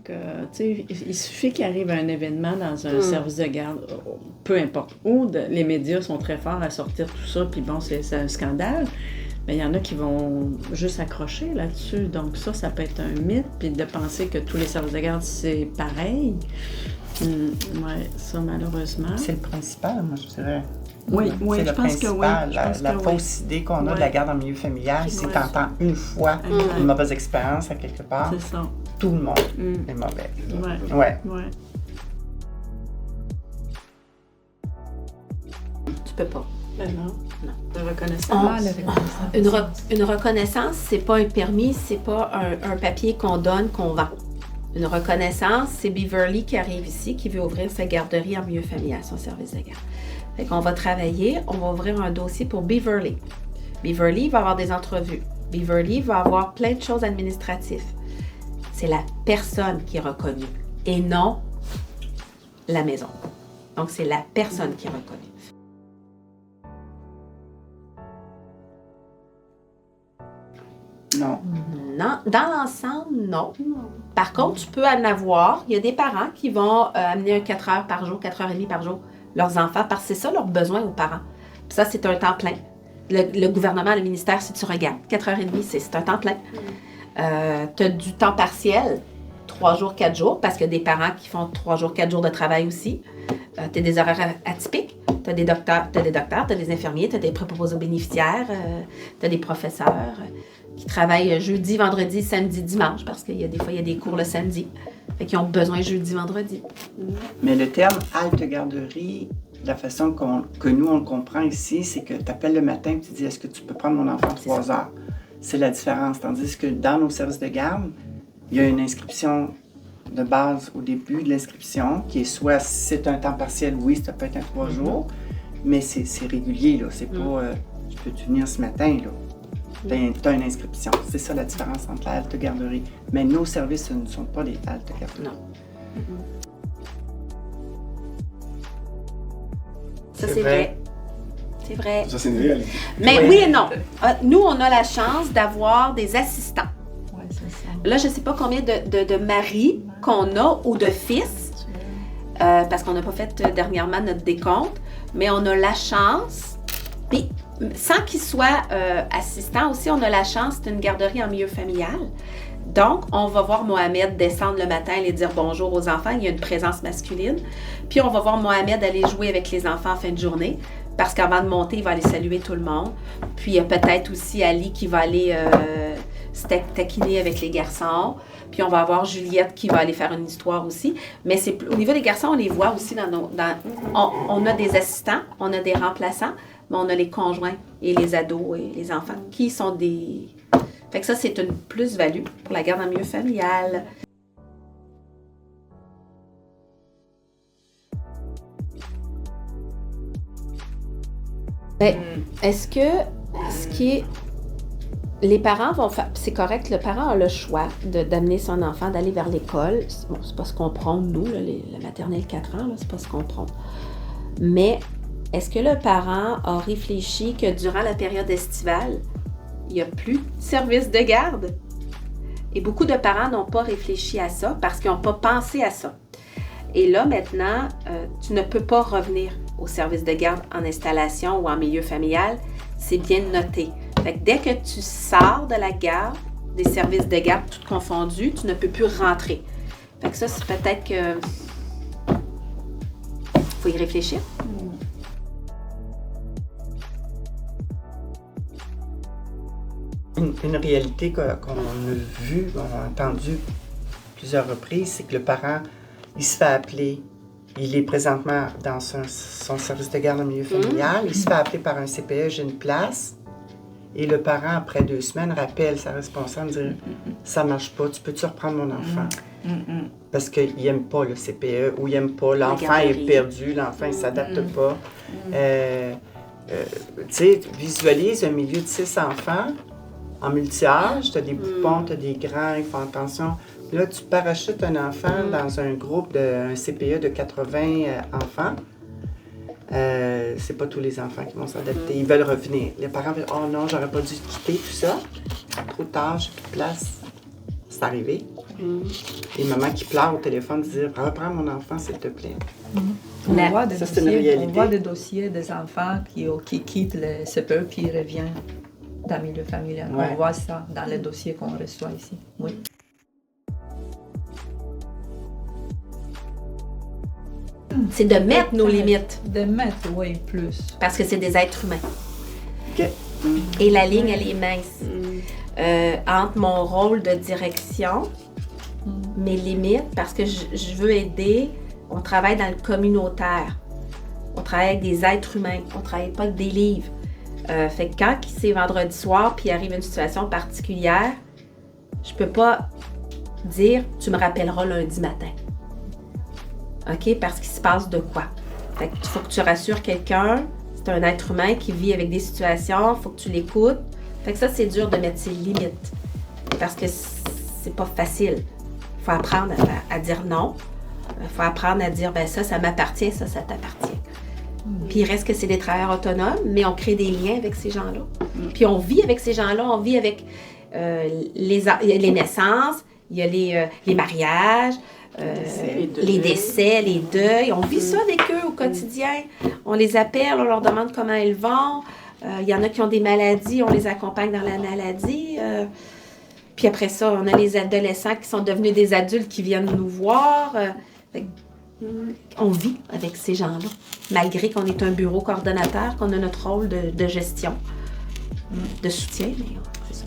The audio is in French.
Donc, tu sais, il suffit qu'il arrive un événement dans un service de garde, peu importe où, les médias sont très forts à sortir tout ça, puis bon, c'est un scandale. Mais il y en a qui vont juste accrocher là-dessus. Donc ça peut être un mythe. Puis de penser que tous les services de garde, c'est pareil. Ouais, ça, malheureusement. C'est le principal, moi, je dirais. Oui, je pense que oui. La fausse idée qu'on a de la garde en milieu familial, c'est que tu entends une fois une mauvaise expérience à quelque part. C'est ça. Tout le monde est mauvais. Ouais. Tu peux pas. Ben non. La reconnaissance. Une reconnaissance, c'est pas un permis, c'est pas un papier qu'on donne, qu'on vend. Une reconnaissance, c'est Beverly qui arrive ici, qui veut ouvrir sa garderie en milieu familial, son service de garde. Fait qu'on va travailler, on va ouvrir un dossier pour Beverly. Beverly va avoir des entrevues. Beverly va avoir plein de choses administratives. C'est la personne qui est reconnue et non la maison. Donc, c'est la personne qui est reconnue. Non. Non. Dans l'ensemble, non. Par contre, tu peux en avoir. Il y a des parents qui vont amener un 4 heures par jour, 4 heures et demie par jour, leurs enfants, parce que c'est ça leur besoin aux parents. Puis ça, c'est un temps plein. Le gouvernement, le ministère, si tu regardes, 4 heures et demie, c'est un temps plein. Tu as du temps partiel, 3 jours, 4 jours, parce qu'il y a des parents qui font 3 jours, 4 jours de travail aussi. Tu as des horaires atypiques. Tu as des docteurs, tu as des infirmiers, tu as des préposés aux bénéficiaires, tu as des professeurs qui travaillent jeudi, vendredi, samedi, dimanche, parce qu'il y a des fois, il y a des cours le samedi. Fait qu'ils ont besoin jeudi, vendredi. Mais le terme halte garderie, la façon que nous, on le comprend ici, c'est que tu appelles le matin et tu dis « Est-ce que tu peux prendre mon enfant 3 heures? » C'est la différence. Tandis que dans nos services de garde, il y a une inscription de base au début de l'inscription, qui est soit, si c'est un temps partiel, oui, ça peut être un 3 jours, mais c'est régulier, là. C'est pas « Tu peux-tu venir ce matin, là? » Tu as une inscription. C'est ça la différence entre la halte garderie. Mais nos services, ce ne sont pas des haltes garderies. Non. Ça, c'est vrai. C'est vrai. Ça, c'est une réalité. Mais oui et non. Nous, on a la chance d'avoir des assistants. Oui, c'est ça. Là, je ne sais pas combien de maris qu'on a ou de fils, parce qu'on n'a pas fait dernièrement notre décompte, mais on a la chance. Puis, sans qu'ils soient assistants aussi, on a la chance d'une garderie en milieu familial. Donc, on va voir Mohamed descendre le matin, aller dire bonjour aux enfants. Il y a une présence masculine. Puis, on va voir Mohamed aller jouer avec les enfants en fin de journée. Parce qu'avant de monter, il va aller saluer tout le monde. Puis, il y a peut-être aussi Ali qui va aller se taquiner avec les garçons. Puis, on va avoir Juliette qui va aller faire une histoire aussi. Mais au niveau des garçons, on les voit aussi on a des assistants, on a des remplaçants. Mais on a les conjoints et les ados et les enfants qui sont des... Fait que ça, c'est une plus-value pour la garde en milieu familial. Ben, est-ce que ce qui est... Les parents vont faire... C'est correct, le parent a le choix d'amener son enfant, d'aller vers l'école. Bon, c'est pas ce qu'on prône, nous, là, la maternelle 4 ans, là, c'est pas ce qu'on prône. Mais... Est-ce que le parent a réfléchi que durant la période estivale, il n'y a plus de service de garde? Et beaucoup de parents n'ont pas réfléchi à ça parce qu'ils n'ont pas pensé à ça. Et là, maintenant, tu ne peux pas revenir au service de garde en installation ou en milieu familial. C'est bien noté. Fait que dès que tu sors de la garde, des services de garde, tout confondu, tu ne peux plus rentrer. Fait que ça, c'est peut-être que... faut y réfléchir. Une réalité qu'on a vue, qu'on a entendue plusieurs reprises, c'est que le parent, il se fait appeler, il est présentement dans son service de garde en milieu familial, il se fait appeler par un CPE, j'ai une place, et le parent, après 2 semaines, rappelle sa responsable, dire « ça marche pas, tu peux-tu reprendre mon enfant? » Parce qu'il n'aime pas le CPE, ou il n'aime pas, l'enfant est perdu, l'enfant ne s'adapte pas. Tu sais, visualise un milieu de 6 enfants, en multi-âge, tu as des poupons, tu as des grands, ils font attention. Là, tu parachutes un enfant dans un groupe, un CPE de 80 enfants. C'est pas tous les enfants qui vont s'adapter. Ils veulent revenir. Les parents veulent « Oh non, j'aurais pas dû quitter tout ça. Trop tard, j'ai plus de place. » C'est arrivé. Les mamans qui pleurent au téléphone dire « Reprends mon enfant, s'il te plaît. » On voit des Ça, c'est une dossiers, réalité. on voit des dossiers des enfants qui quittent le CPE puis reviennent dans le milieu familial. Ouais. On voit ça dans les dossiers qu'on reçoit ici. Oui. C'est de mettre nos limites, De mettre, oui, plus. parce que c'est des êtres humains. OK. Et la ligne, elle est mince. Entre mon rôle de direction, mes limites, parce que je veux aider, on travaille dans le communautaire. On travaille avec des êtres humains, on ne travaille pas avec des livres. Fait que quand c'est vendredi soir puis arrive une situation particulière, je peux pas dire « tu me rappelleras lundi matin ». OK? Parce qu'il se passe de quoi? Fait qu'il faut que tu rassures quelqu'un, c'est un être humain qui vit avec des situations, il faut que tu l'écoutes. Fait que ça, c'est dur de mettre ses limites. Parce que c'est pas facile. Il faut apprendre à dire non. Il faut apprendre à dire, ben ça m'appartient, ça t'appartient. Puis il reste que c'est des travailleurs autonomes, mais on crée des liens avec ces gens-là. Puis on vit avec ces gens-là, on vit avec les naissances, il y a les mariages, les décès, les deuils. On vit ça avec eux au quotidien. On les appelle, on leur demande comment ils vont. Il y en a qui ont des maladies, on les accompagne dans la maladie. Puis après ça, on a les adolescents qui sont devenus des adultes qui viennent nous voir. On vit avec ces gens-là, malgré qu'on est un bureau coordonnateur, qu'on a notre rôle de gestion, de soutien, mais c'est ça.